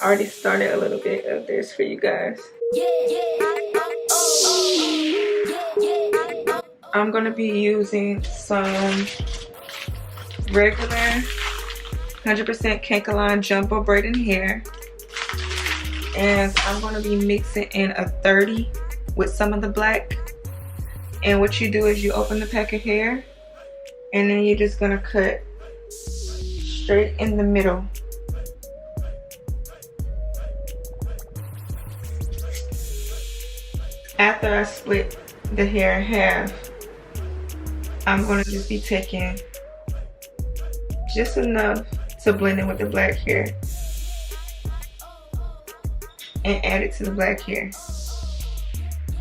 I already started a little bit of this for you guys. I'm going to be using some regular 100% Kankalon Jumbo Braiding hair. And I'm going to be mixing in a 30 with some of the black. And what you do is you open the pack of hair and then you're just going to cut straight in the middle. After I split the hair in half, I'm going to just be taking just enough to blend in with the black hair and add it to the black hair.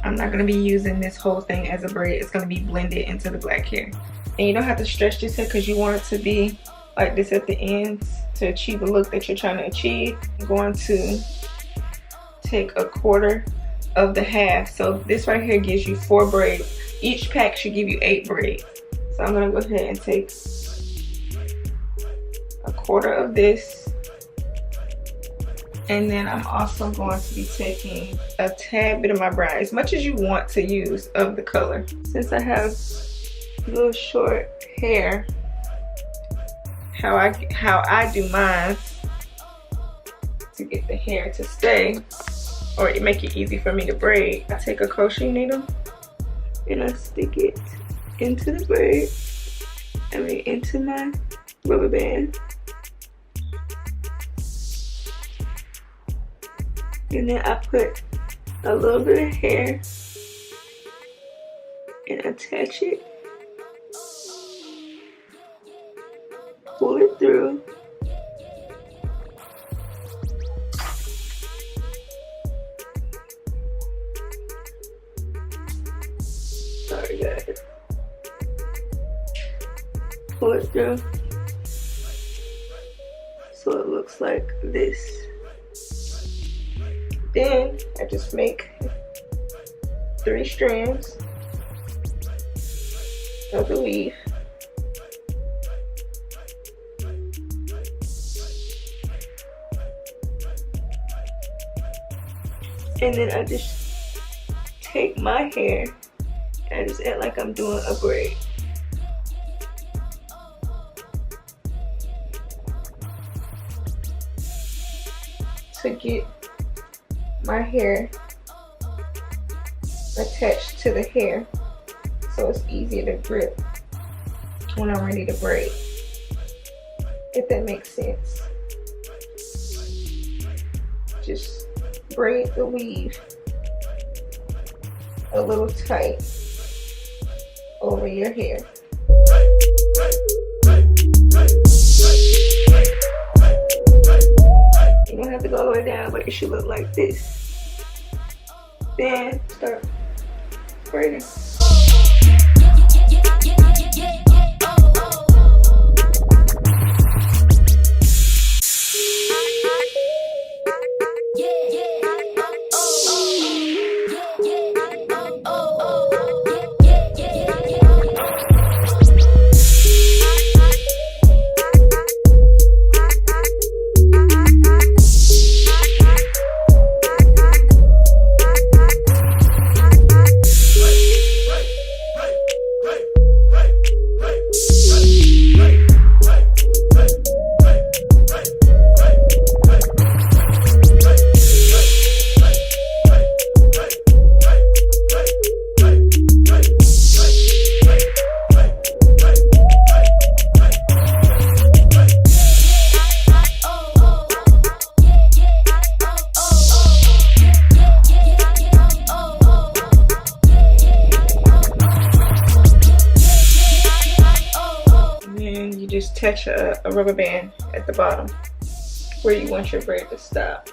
I'm not going to be using this whole thing as a braid. It's going to be blended into the black hair. And you don't have to stretch this hair because you want it to be like this at the ends to achieve the look that you're trying to achieve. I'm going to take a quarter of the half. So this right here gives you 4 braids. Each pack should give you 8 braids. So I'm going to go ahead and take a quarter of this. And then I'm also going to be taking a tad bit of my brown, as much as you want to use of the color. Since I have little short hair, how I do mine to get the hair to stay, or it make it easy for me to braid, I take a crochet needle and I stick it into the braid, into my rubber band. And then I put a little bit of hair and attach it, pull it through, sorry guys, pull it through so it looks like this. Then I just make 3 strands of the weave. And then I just take my hair and I just act like I'm doing a braid. To get my hair attached to the hair so it's easier to grip when I'm ready to braid, if that makes sense. Just braid the weave a little tight over your hair. You don't have to go all the way down, but it should look like this. Then start braiding. Just attach a rubber band at the bottom where you want your braid to stop.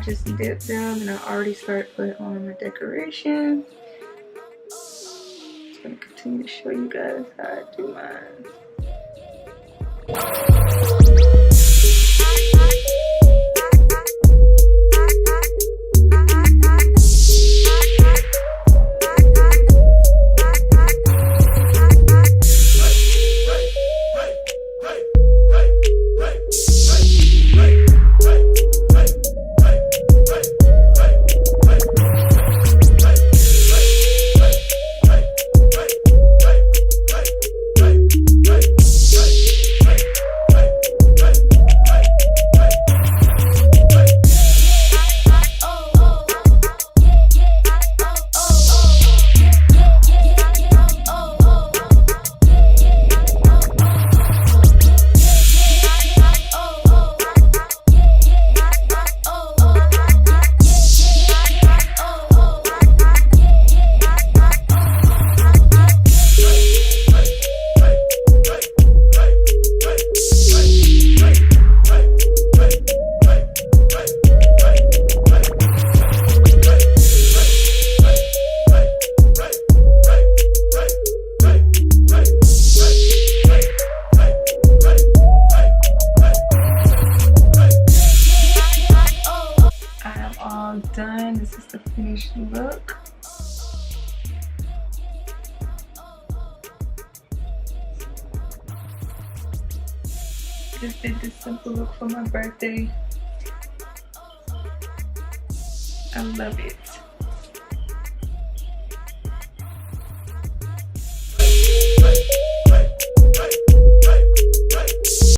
just dip them and I already start putting on my decoration. I'm gonna continue to show you guys how I do mine. Done. This is the finished look. Just did this simple look for my birthday. I love it.